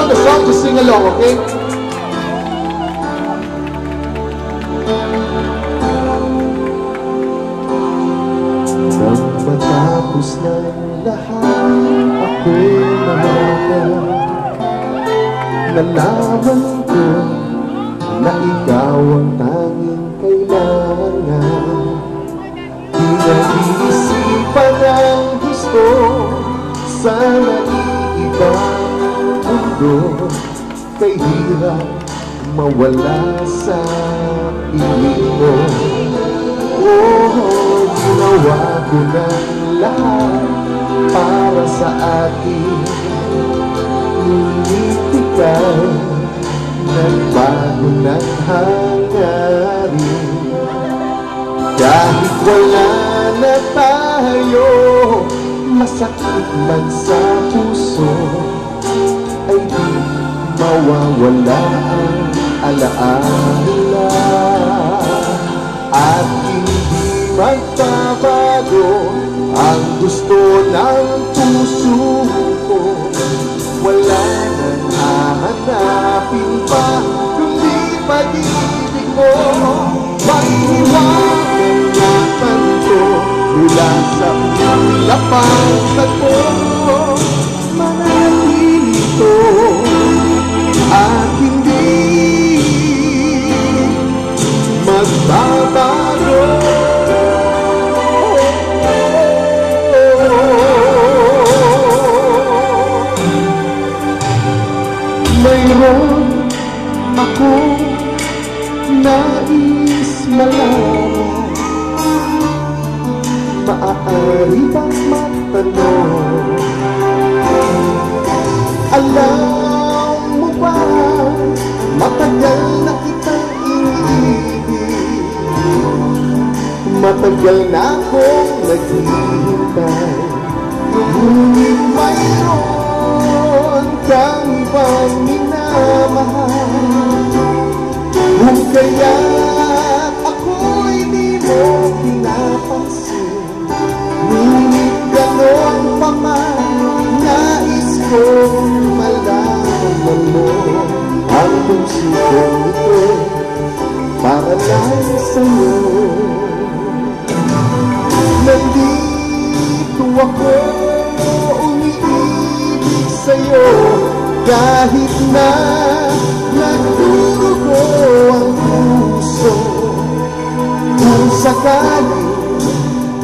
know the song, just sing along, okay? Nang matapos ng lahat, ako'y nalaman. Nalaman ko na ikaw ang tanging kailangan. Pinag-iisipan ang gusto sa naiibang mundo, kay hirap mawala sa piling mo. Oh, ginawa ko ng lahat para sa atin, ngunit ikaw nagbago ng hangarin. Kahit wala na tayo, masakit man sa puso, ay di mawawala ang alaala. At hindi magbabago ang gusto ng puso ko. Wala nang hahanapin pa kundi pag-ibig mo. Maghiwagan na tanto mula sa ulapang tagpo, manatili ito at hindi magbabago. Mayroon akong nais malaman, maaari bang matanong? Alam mo ba, matagal na kitang iniibig, matagal na akong naghihintay, ngunit mayroon kang ibang minamahal. Kung kaya't ako'y di mo pinapansin, ngunit ganon pa man, nais kong malaman mo ang puso kong ito para lang sa'yo. Nandito ako, umiibig sa'yo, kahit na nagdurugo ang puso. Kung sakaling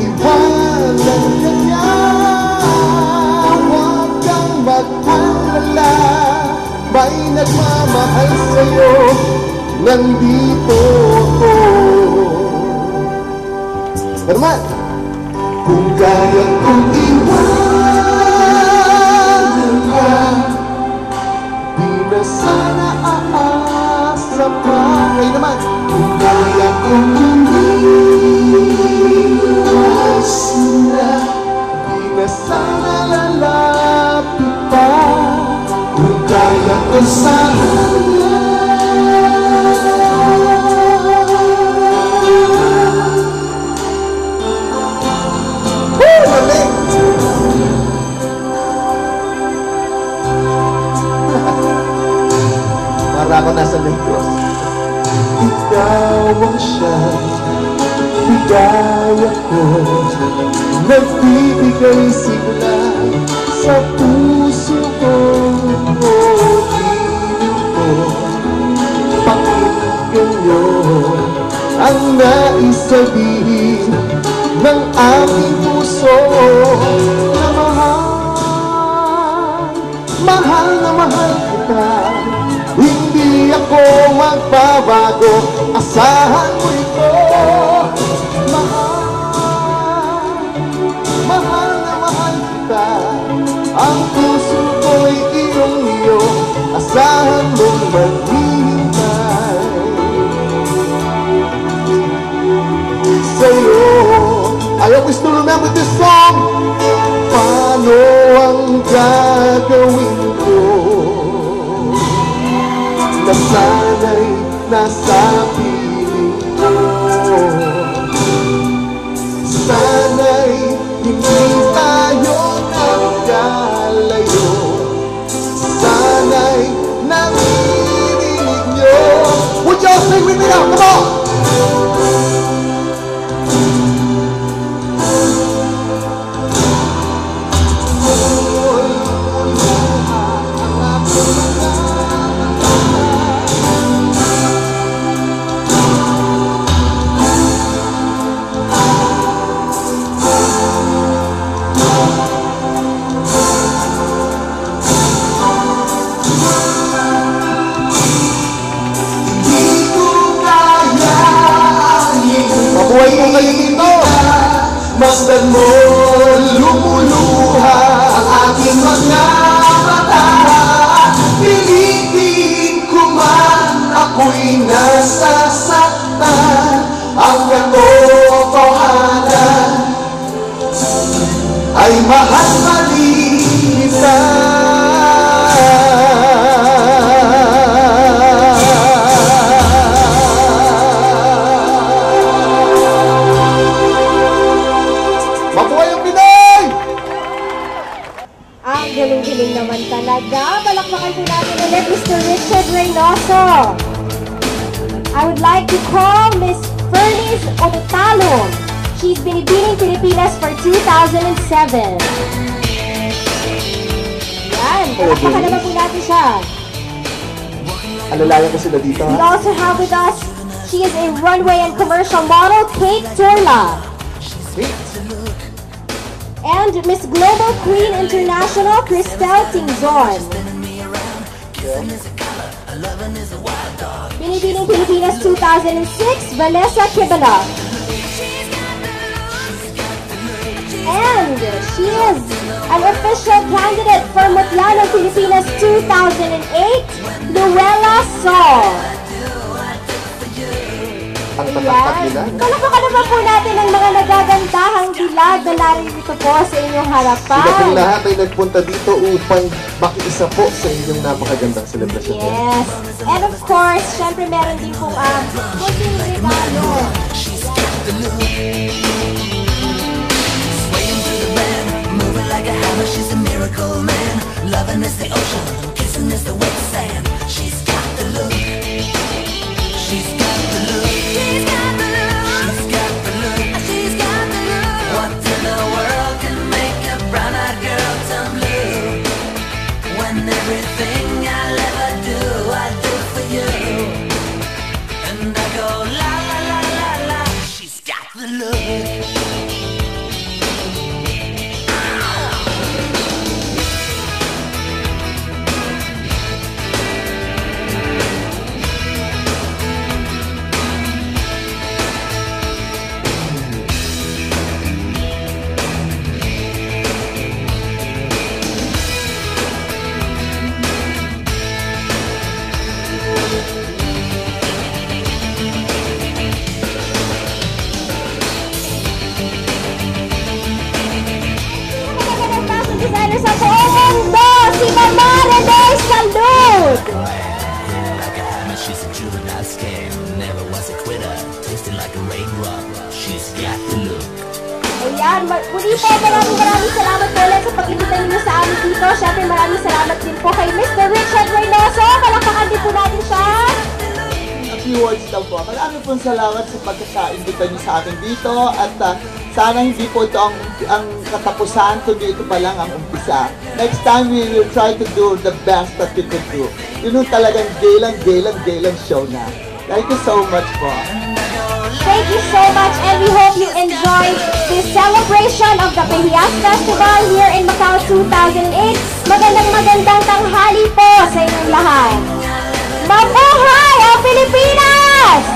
iwanan ka niya, huwag kang mag-alala, may nagmamahal sa'yo, nandito ako. Herman! Kung kaya kong iwanan ka, di na sana aasa pa. Kayo naman! Kung kaya kong umiwas na, di na sana lalapit pa. Kung kaya ko sana para ako nasa negros. Ikaw ang siya, bigay ako, nagbibigay sigla sa puso ko. Piling ko, pakinggan nyo ang nais sabihin ng aking puso na mahal na mahal kita. Hindi ako magbabago, asahan mo ito. Mahal na mahal kita. Ang puso ko'y iyong-iyo, asahan mong maghihintay sa'yo. I always still remember this song. Paano ang gagawin ko? Nasana'y nasa piling ko. Sana'y hindi tayo nagkalayo. Sana'y Masdan mo lumuluha ang aking mga mata. Pilitin ko man ako'y nasasaktan. Ang katotohanan ay mahal malitan. Galing-galing naman talaga. Palakpakan po natin ulit Mr. Richard Reynoso. I would like to call Miss Fernice Ototalo. She's binibining Pilipinas for 2007. Yan. Palakpakan naman po natin siya. Alalayan ko sila dito, We ha? also have with us, she is a runway and commercial model, Kate Turla. And Miss Global Queen International, Cristel Tingzon. Binibining Pilipinas 2006, Vanessa Kibana. And she is an official candidate for Mutlanang Pilipinas 2008, Luella Sol. Ang tatak nila. Palakpakan naman po natin ang mga nagagandahang dilag na narito po sa inyong harapan. Sila pong lahat ay nagpunta dito upang makiisa po sa inyong napakagandang selebrasyon. Yes. And of course, syempre meron din pong kunting regalo. Swaying through the band, moving like a hammer, she's a miracle man. Loving is the ocean, kissing is the wet sand. She's got the look. She's got the look. She's got the look. She's got the look. She's got the look. What in the world can make a brown-eyed girl turn blue? When everything I'll ever do, I do for you. And I go la la la la la. She's got the look. Designer sa buong mundo, si Mama Rene Salud! Like a hammer, she's a juvenile scam. Never was a quitter, tasting like a raindrop. She's got the look. Ayan, muli po maraming salamat po ulit sa pag-ibita ninyo sa amin dito. Siyempre maraming salamat din po kay Mr. Richard Reynoso. Palakpakan din po natin siya. A few words lang po. Maraming pong salamat sa pagkaka-invita niyo sa akin dito at sana hindi po ito ang katapusan, kundi ito pa lang ang umpisa. Next time, we will try to do the best that we could do. Yun yung talagang gaylang show na. Thank you so much po. Thank you so much and we hope you enjoyed this celebration of the Pihiyas Festival here in Macau 2008. Magandang tanghali po sa inyong lahat. Mabuhay ang Pilipinas!